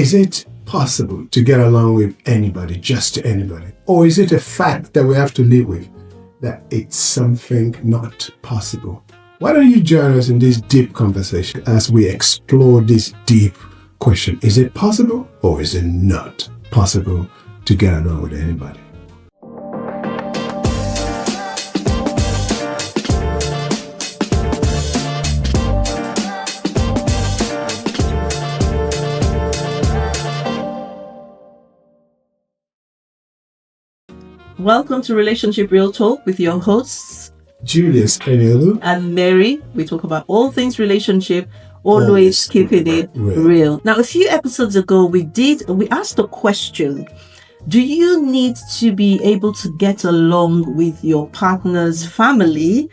Is it possible to get along with anybody, just anybody? Or is it a fact that we have to live with, that it's something not possible? Why don't you join us in this deep conversation as we explore this deep question? Is it possible or is it not possible to get along with anybody? Welcome to Relationship Real Talk with your hosts, Julius Kenelu and Mary. We talk about all things relationship, always keeping it real. Now, a few episodes ago, we asked a question. Do you need to be able to get along with your partner's family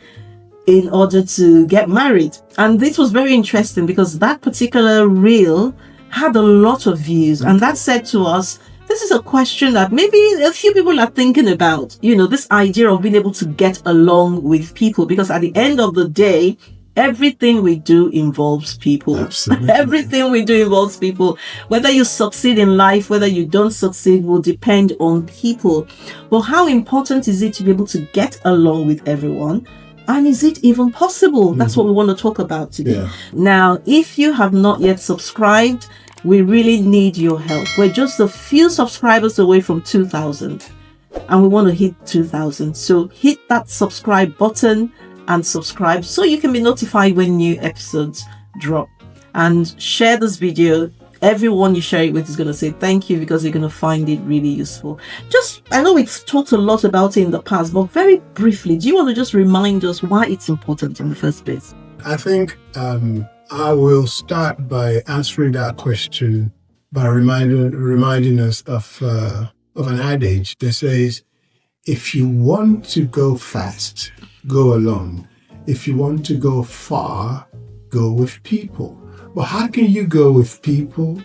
in order to get married? And this was very interesting because that particular reel had a lot of views, and that said to us, this is a question that maybe a few people are thinking about, this idea of being able to get along with people, because at the end of the day, everything we do involves people. Absolutely. Everything we do involves people. Whether you succeed in life, whether you don't succeed, will depend on people. But how important is it to be able to get along with everyone? And is it even possible? That's what we want to talk about today. Yeah. Now, if you have not yet subscribed, we really need your help. We're just a few subscribers away from 2,000 and we want to hit 2,000. So hit that subscribe button and subscribe so you can be notified when new episodes drop. And share this video. Everyone you share it with is going to say thank you, because you're going to find it really useful. I know we've talked a lot about it in the past, but very briefly, do you want to just remind us why it's important in the first place? I think I will start by answering that question by reminding us of an adage that says, if you want to go fast, go alone. If you want to go far, go with people. But how can you go with people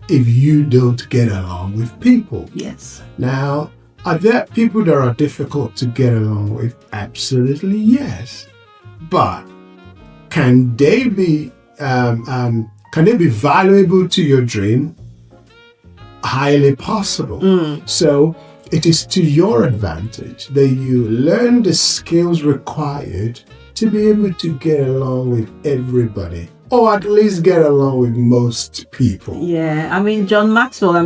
if you don't get along with people? Yes. Now, are there people that are difficult to get along with? Absolutely yes. But can they be valuable to your dream? Highly possible. So it is to your advantage that you learn the skills required to be able to get along with everybody, or at least get along with most people. Yeah, John Maxwell,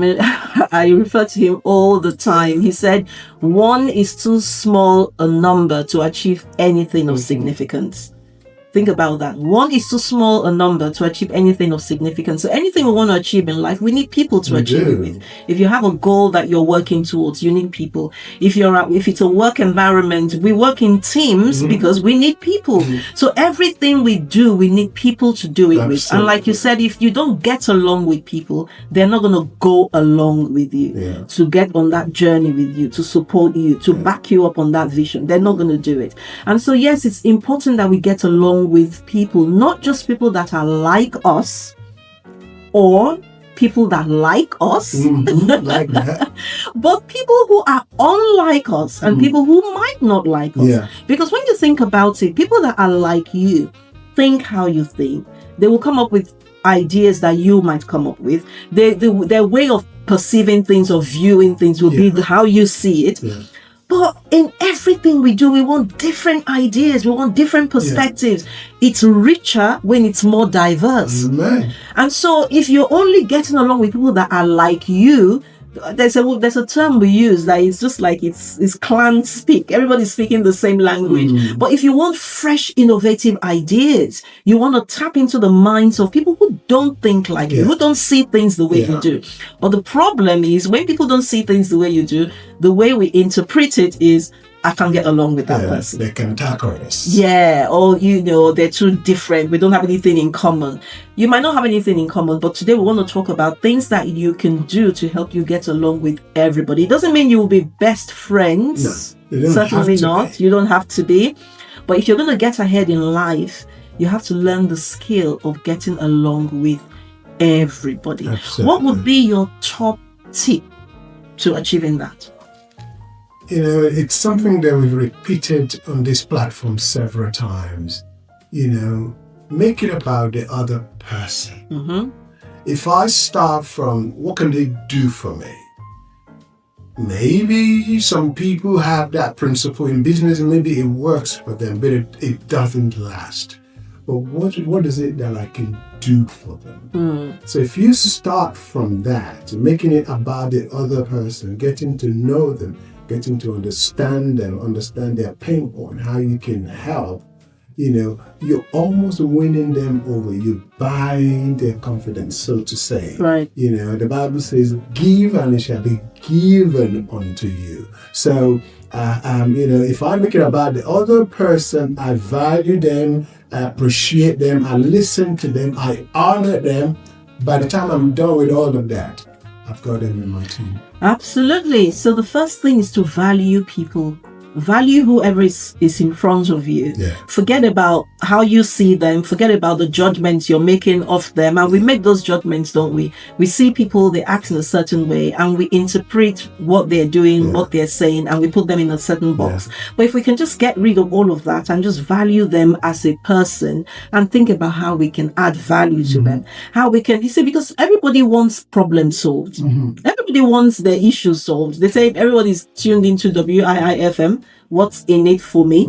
I refer to him all the time. He said, 1 is too small a number to achieve anything of significance. Think about that. 1 is too small a number to achieve anything of significance. So anything we want to achieve in life, we need people to achieve it with. If you have a goal that you're working towards, you need people. If it's a work environment, we work in teams because we need people. So everything we do, we need people to do it with. And like you said, if you don't get along with people, they're not going to go along with you to get on that journey with you, to support you, to back you up on that vision. They're not going to do it. And so, yes, it's important that we get along with people, not just people that are like us or people that like us, like that. but people who are unlike us and people who might not like us. Yeah. Because when you think about it, people that are like you think how you think. They will come up with ideas that you might come up with. Their way of perceiving things or viewing things will be how you see it. Yeah. But in everything we do, we want different ideas. We want different perspectives. It's richer when it's more diverse. Amen. And so if you're only getting along with people that are like you, there's a term we use that is just like it's clan speak. Everybody's speaking the same language. But if you want fresh, innovative ideas, you want to tap into the minds of people who don't think like you, who don't see things the way you do. But the problem is when people don't see things the way you do, the way we interpret it is, I can't get along with that person. They can tackle us. Yeah, or they're too different. We don't have anything in common. You might not have anything in common, but today we want to talk about things that you can do to help you get along with everybody. It doesn't mean you will be best friends. No, certainly not. You don't have to be. But if you're going to get ahead in life, you have to learn the skill of getting along with everybody. Absolutely. What would be your top tip to achieving that? It's something that we've repeated on this platform several times. Make it about the other person. if I start from what can they do for me? Maybe some people have that principle in business and maybe it works for them, but it doesn't last. But what is it that I can do for them? So if you start from that, making it about the other person, getting to know them, getting to understand them, understand their pain point, how you can help, you're almost winning them over. You're buying their confidence, so to say. Right. The Bible says, give and it shall be given unto you. So, if I make it about the other person, I value them, I appreciate them, I listen to them, I honor them. By the time I'm done with all of that, I've got them in my team. Absolutely. So the first thing is to value people. Value whoever is in front of you. Yeah. Forget about how you see them. Forget about the judgments you're making of them. And we make those judgments, don't we? We see people, they act in a certain way, and we interpret what they're doing, what they're saying, and we put them in a certain box. But if we can just get rid of all of that and just value them as a person and think about how we can add value to them, how we can, because everybody wants problems solved. Everybody wants their issues solved. They say everybody's tuned into WIIFM. What's in it for me?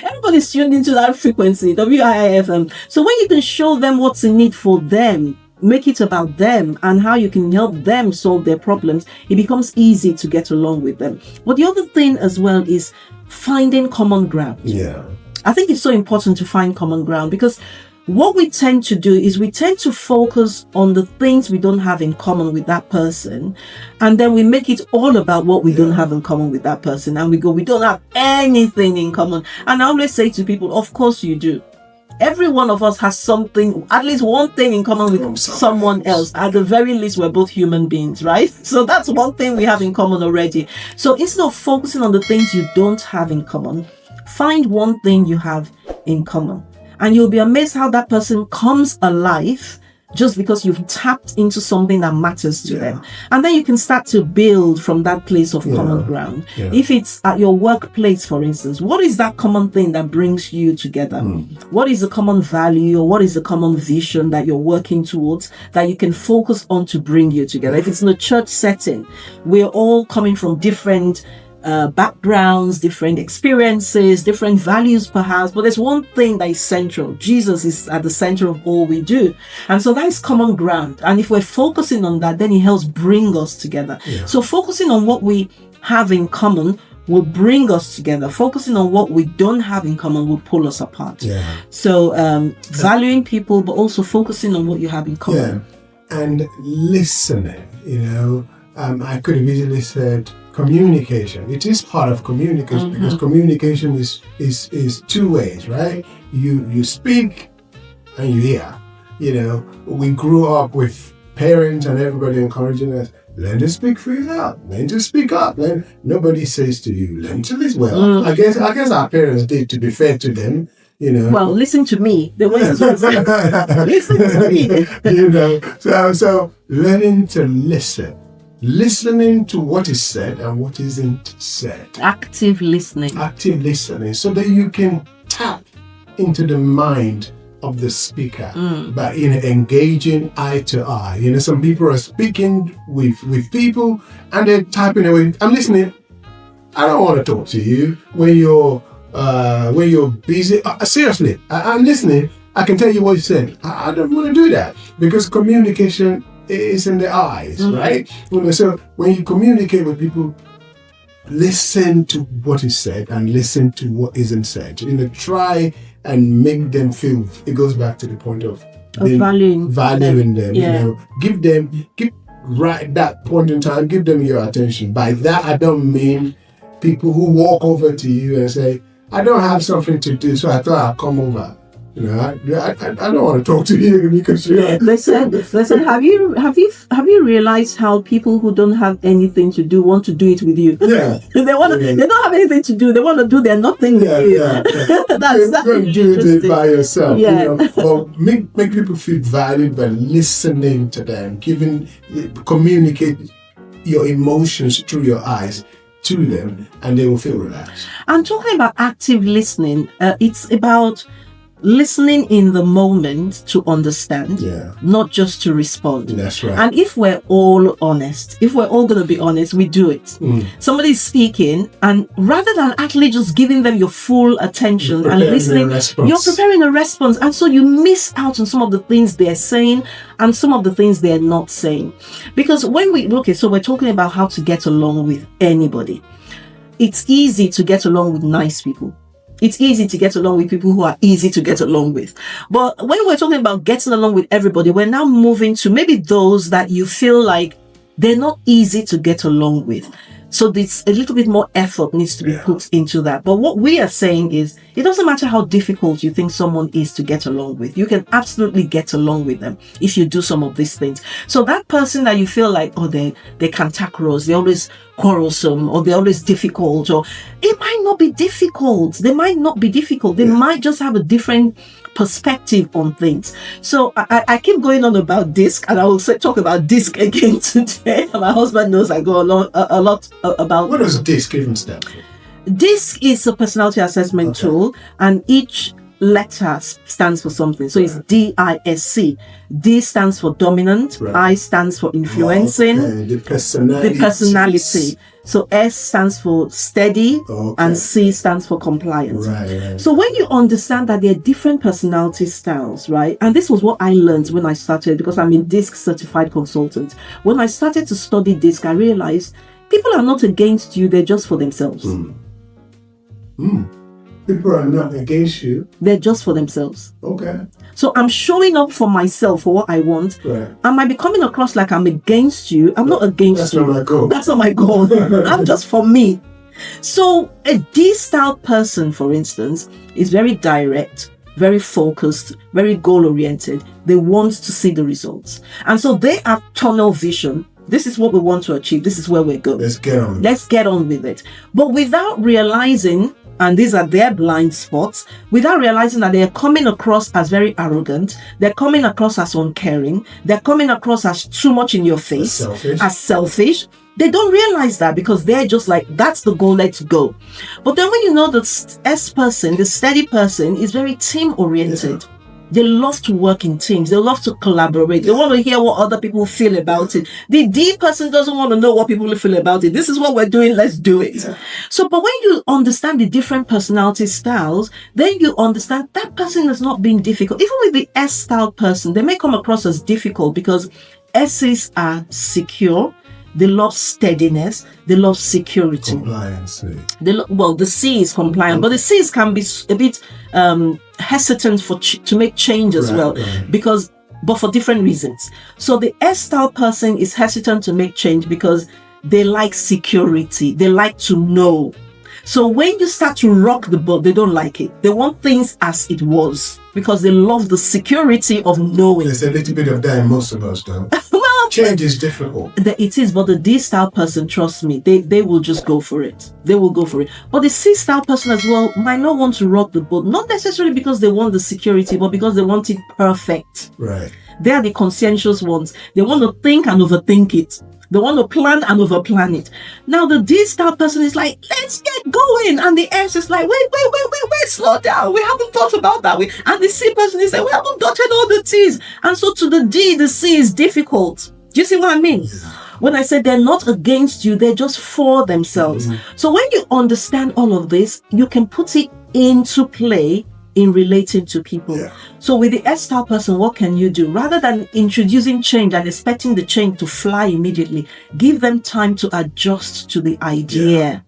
Everybody's tuned into that frequency, WIIFM. So when you can show them what's in it for them, make it about them and how you can help them solve their problems, it becomes easy to get along with them. But the other thing as well is finding common ground. Yeah. I think it's so important to find common ground, because what we tend to do is we tend to focus on the things we don't have in common with that person, and then we make it all about what we don't have in common with that person, and we don't have anything in common. And I always say to people, of course you do. Every one of us has something, at least one thing in common with someone else. At the very least, we're both human beings, right? So that's one thing we have in common already. So instead of focusing on the things you don't have in common, find one thing you have in common. And you'll be amazed how that person comes alive just because you've tapped into something that matters to them. And then you can start to build from that place of common ground. If it's at your workplace, for instance, what is that common thing that brings you together? What is the common value, or what is the common vision that you're working towards that you can focus on to bring you together? If it's in a church setting, we're all coming from different backgrounds, different experiences, different values perhaps, but there's one thing that is central. Jesus is at the center of all we do, and so that is common ground. And if we're focusing on that, then it helps bring us together. So focusing on what we have in common will bring us together. Focusing on what we don't have in common will pull us apart. So valuing people, but also focusing on what you have in common. And listening, I could have easily said communication. It is part of communication, because communication is two ways, right? You speak and you hear. We grew up with parents and everybody encouraging us, learn to speak for yourself, learn to speak up. Nobody says to you, learn to listen. Well, I guess our parents did, to be fair to them. Well, listen to me. The way listen to me. So learning to listen. Listening to what is said and what isn't said. Active listening, so that you can tap into the mind of the speaker by engaging eye to eye. Some people are speaking with people and they're typing away. I'm listening. I don't want to talk to you when you're busy. Seriously, I'm listening. I can tell you what you said. I don't want to do that, because communication is in the eyes, right? So when you communicate with people, listen to what is said and listen to what isn't said. Try and make them feel. It goes back to the point of valuing them. Give right that point in time. Give them your attention. By that, I don't mean people who walk over to you and say, "I don't have something to do, so I thought I'd come over." I don't want to talk to you because Listen. Have you realized how people who don't have anything to do want to do it with you? Yeah. They don't have anything to do. They want to do their nothing with you. That's do it by yourself. Yeah. Well, make people feel valued by listening to them, communicate your emotions through your eyes to them, and they will feel relaxed. I'm talking about active listening. It's about listening in the moment to understand, not just to respond. That's right. And if we're all honest, if we're all going to be honest, we do it. Somebody's speaking, and rather than actually just giving them your full attention and listening, you're preparing a response. And so you miss out on some of the things they're saying and some of the things they're not saying. Because when so we're talking about how to get along with anybody. It's easy to get along with nice people. It's easy to get along with people who are easy to get along with. But when we're talking about getting along with everybody, we're now moving to maybe those that you feel like they're not easy to get along with. So this a little bit more effort needs to be put into that. But what we are saying is, it doesn't matter how difficult you think someone is to get along with. You can absolutely get along with them if you do some of these things. So that person that you feel like, oh, they cantankerous, they're always quarrelsome, or they're always difficult, or it might not be difficult. They might not be difficult. They might just have a different perspective on things. So I keep going on about DISC, and I will talk about DISC again today. My husband knows I go a lot about. What does DISC even stand for? DISC is a personality assessment tool, and each letter stands for something. So it's DISC. D stands for dominant, I stands for influencing, the personality. So S stands for steady, and C stands for compliant. So when you understand that there are different personality styles, right? And this was what I learned when I started, because I'm a DISC certified consultant. When I started to study DISC, I realized people are not against you, they're just for themselves. People are not against you. They're just for themselves. Okay. So I'm showing up for myself, for what I want. I might be coming across like I'm against you. I'm not against you. That's not my goal. That's not my goal. I'm just for me. So a D-style person, for instance, is very direct, very focused, very goal-oriented. They want to see the results. And so they have tunnel vision. This is what we want to achieve. This is where we're going. Let's get on with it. But without realizing, and these are their blind spots, without realizing that they're coming across as very arrogant, they're coming across as uncaring, they're coming across as too much in your face, as selfish. They don't realize that, because they're just like, that's the goal, let's go. But then when you know the S person, the steady person, is very team oriented. They love to work in teams. They love to collaborate. They want to hear what other people feel about it. The D person doesn't want to know what people feel about it. This is what we're doing. Let's do it. So, but when you understand the different personality styles, then you understand that person is not being difficult. Even with the S style person, they may come across as difficult because S's are secure. They love steadiness. They love security. Compliance. The C is compliant, but the C's can be a bit hesitant to make change as well, but for different reasons. So the S-style person is hesitant to make change because they like security. They like to know. So when you start to rock the boat, they don't like it. They want things as it was because they love the security of knowing. There's a little bit of that in most of us, though. Change is difficult. It is, but the D-style person, trust me, they will just go for it. They will go for it. But the C-style person as well might not want to rock the boat, not necessarily because they want the security, but because they want it perfect. They are the conscientious ones. They want to think and overthink it. They want to plan and overplan it. Now the D-style person is like, let's get going. And the S is like, wait, slow down. We haven't thought about that. And the C person is like, we haven't dotted all the T's. And so to the D, the C is difficult. Do you see what I mean? When I said they're not against you, they're just for themselves. So when you understand all of this, you can put it into play in relating to people. So with the S-style person, what can you do? Rather than introducing change and expecting the change to fly immediately, give them time to adjust to the idea.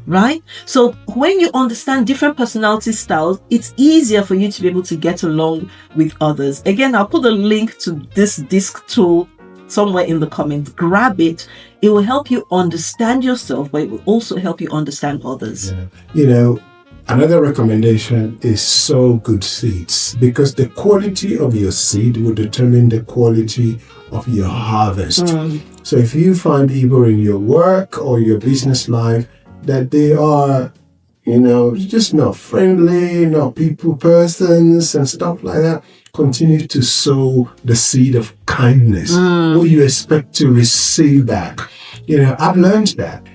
Right? So when you understand different personality styles, it's easier for you to be able to get along with others. Again, I'll put a link to this DISC tool somewhere in the comments. Grab it. It will help you understand yourself, but it will also help you understand others. Another recommendation is sow good seeds, because the quality of your seed will determine the quality of your harvest. So if you find people in your work or your business life that they are, just not friendly, not people persons and stuff like that, continue to sow the seed of kindness. What you expect to receive back. I've learned that.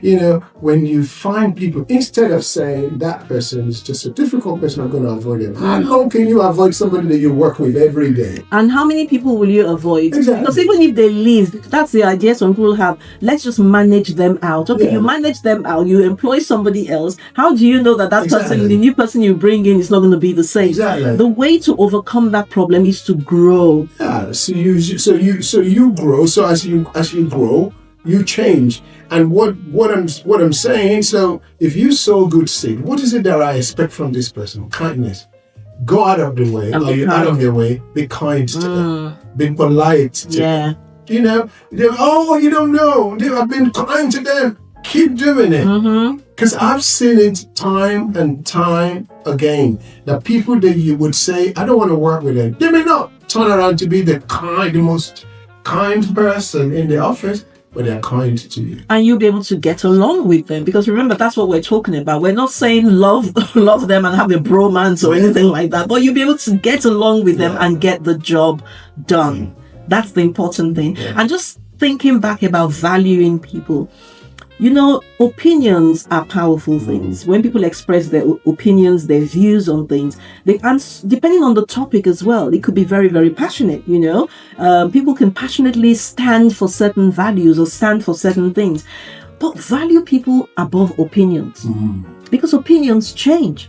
When you find people, instead of saying that person is just a difficult person, I'm going to avoid them. How long can you avoid somebody that you work with every day? And how many people will you avoid? Exactly. Because even if they leave, that's the idea some people have. Let's just manage them out. Okay, you manage them out, you employ somebody else. How do you know that person, the new person you bring in, is not going to be the same? Exactly. The way to overcome that problem is to grow. Yeah. So you grow. So as you grow, you change. And what I'm saying, so if you sow good seed, what is it that I expect from this person? Kindness. Go out of the way. Are you out of your way? Be kind to them. Be polite to them. You don't know. I've been kind to them. Keep doing it. Because I've seen it time and time again. The people that you would say, I don't want to work with them, they may not turn around to be the most kind person in the office, but they're kind to you. And you'll be able to get along with them. Because remember, that's what we're talking about. We're not saying love them and have a bromance or anything like that. But you'll be able to get along with them and get the job done. That's the important thing. And just thinking back about valuing people. Opinions are powerful things. When people express their opinions, their views on things, depending on the topic as well, it could be very, very passionate, People can passionately stand for certain values or stand for certain things. But value people above opinions. Because opinions change.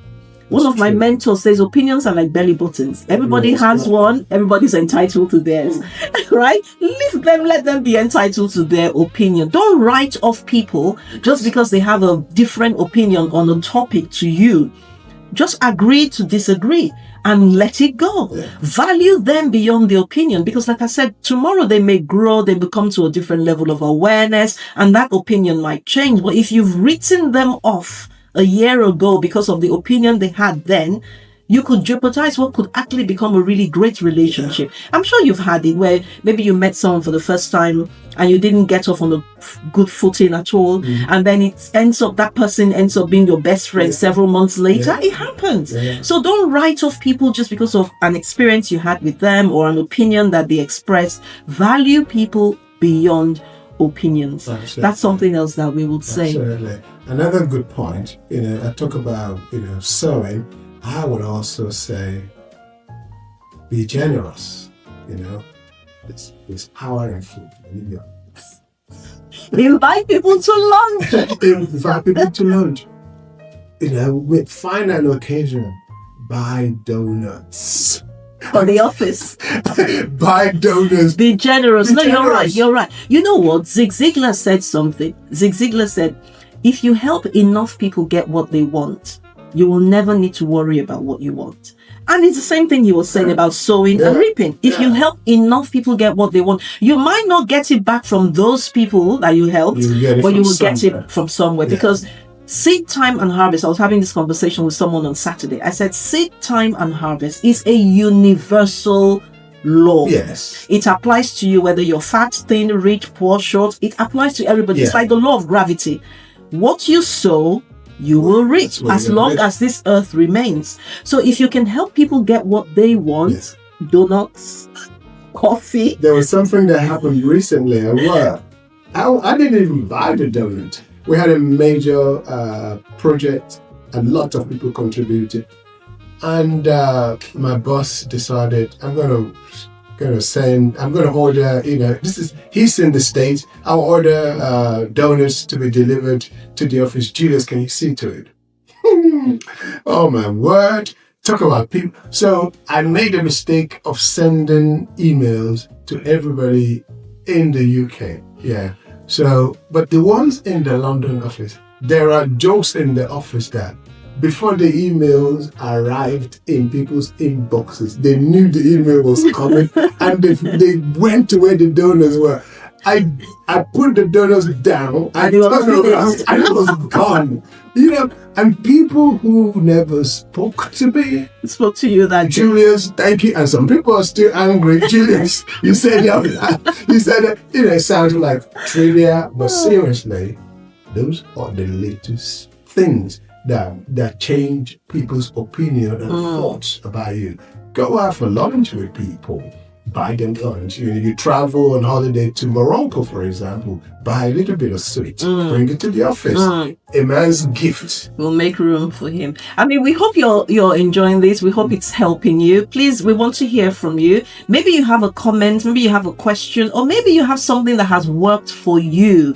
One of my mentors says opinions are like belly buttons. Everybody has one. Everybody's entitled to theirs, right? Leave them, let them be entitled to their opinion. Don't write off people just because they have a different opinion on a topic to you. Just agree to disagree and let it go. Value them beyond the opinion, because like I said, tomorrow they may grow, they become to a different level of awareness, and that opinion might change. But if you've written them off a year ago because of the opinion they had then, you could jeopardize what could actually become a really great relationship. I'm sure you've had it where maybe you met someone for the first time and you didn't get off on a good footing at all, and then that person ends up being your best friend several months later. It happens. So don't write off people just because of an experience you had with them or an opinion that they expressed. Value people beyond opinions. Absolutely. That's something else that we would say. Absolutely. Another good point, I talk about, sowing. I would also say, be generous. There's power in food. Invite people to lunch. Invite people to lunch. Find an occasion, buy donuts. For the office. Buy donuts. Be generous. You're right. You know what? Zig Ziglar said something. Zig Ziglar said, if you help enough people get what they want, you will never need to worry about what you want. And it's the same thing he was saying about sowing and reaping. If you help enough people get what they want, you might not get it back from those people that you helped, but you will get it from somewhere. Because seed time and harvest, I was having this conversation with someone on Saturday. I said, seed time and harvest is a universal law. Yes. It applies to you whether you're fat, thin, rich, poor, short. It applies to everybody. It's like the law of gravity. What you sow, you will reap as long as this earth remains. So if you can help people get what they want, donuts, coffee. There was something that happened recently at work. I didn't even buy the donut. We had a major project, a lot of people contributed. And my boss decided, I'm going to order, he's in the States. I'll order donuts to be delivered to the office. Julius, can you see to it? Oh my word. Talk about people. So I made a mistake of sending emails to everybody in the UK. Yeah. So, but the ones in the London office, there are jokes in the office that before the emails arrived in people's inboxes, they knew the email was coming and they went to where the donors were. I put the donors down and turned around and it was gone. And people who never spoke to me spoke to you that Julius, thank you. And some people are still angry. Julius, you said that. It sounds like trivia, but seriously, those are the latest things that change people's opinion and thoughts about you. Go out for lunch with people. buy them lunch. You travel on holiday to Morocco, for example, buy a little bit of sweet, bring it to the office. A man's gift. We'll make room for him. I mean, we hope you're enjoying this. We hope it's helping you. Please, we want to hear from you. Maybe you have a comment, maybe you have a question, or maybe you have something that has worked for you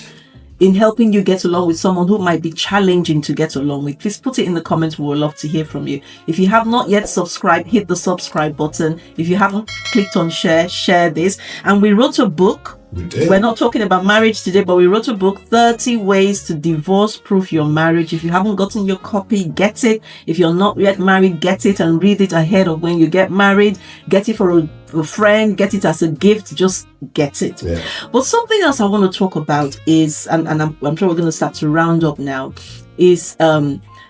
in helping you get along with someone who might be challenging to get along with. Please put it in the comments. We would love to hear from you. If you have not yet subscribed, hit the subscribe button. If you haven't clicked on share this. And we wrote a book. We're not talking about marriage today, but we wrote a book, 30 Ways to Divorce-Proof Your Marriage. If you haven't gotten your copy, get it. If you're not yet married, get it and read it ahead of when you get married. Get it for a friend, get it as a gift, just get it. Yeah. But something else I want to talk about is, and I'm sure we're going to start to round up now, is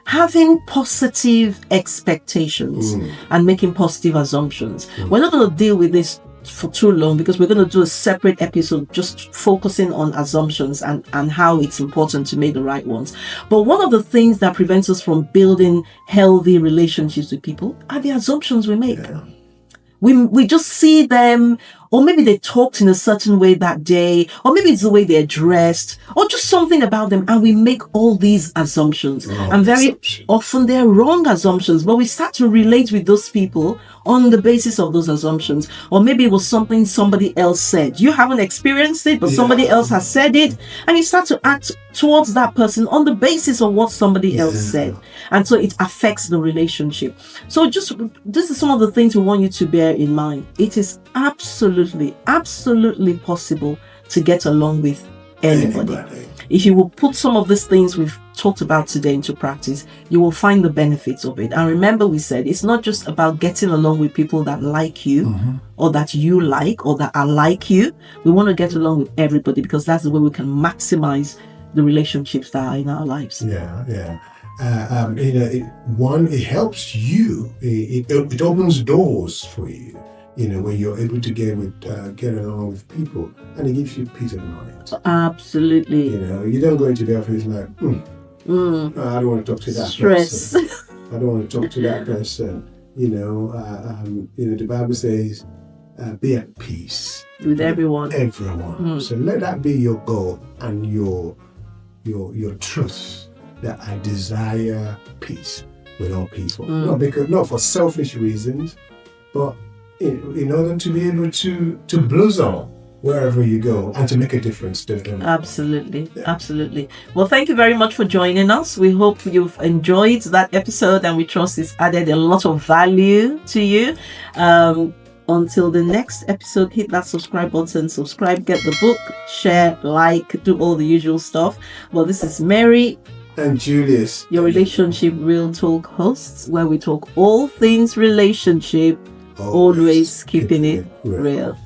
having positive expectations and making positive assumptions. We're not going to deal with this for too long because we're going to do a separate episode just focusing on assumptions and how it's important to make the right ones. But one of the things that prevents us from building healthy relationships with people are the assumptions we make. Yeah. We just see them, or maybe they talked in a certain way that day, or maybe it's the way they're dressed, or just something about them, and we make all these assumptions. And very often they're wrong assumptions, but we start to relate with those people on the basis of those assumptions. Or maybe it was something somebody else said. You haven't experienced it, but somebody else has said it, and you start to act towards that person on the basis of what somebody else said. And so it affects the relationship. So this is some of the things we want you to bear in mind. It is absolutely possible to get along with anybody. If you will put some of these things we've talked about today into practice, you will find the benefits of it. And remember, we said it's not just about getting along with people that like you or that you like or that are like you. We want to get along with everybody because that's the way we can maximize the relationships that are in our lives. It helps you. It opens doors for you. When you're able to get along with people, and it gives you peace of mind. Absolutely. You don't go into the office like, no, I don't want to talk to that person. I don't want to talk to that person. The Bible says, be at peace with everyone. So let that be your goal and your truth, that I desire peace with all people. Not for selfish reasons, but in order to be able to blossom wherever you go and to make a difference to them. Absolutely. Well, thank you very much for joining us. We hope you've enjoyed that episode, and we trust it's added a lot of value to you. Until the next episode, hit that subscribe button, subscribe, get the book, share, like, do all the usual stuff. Well, this is Mary and Julius, your Relationship Real Talk hosts, where we talk all things relationship, always keeping it real.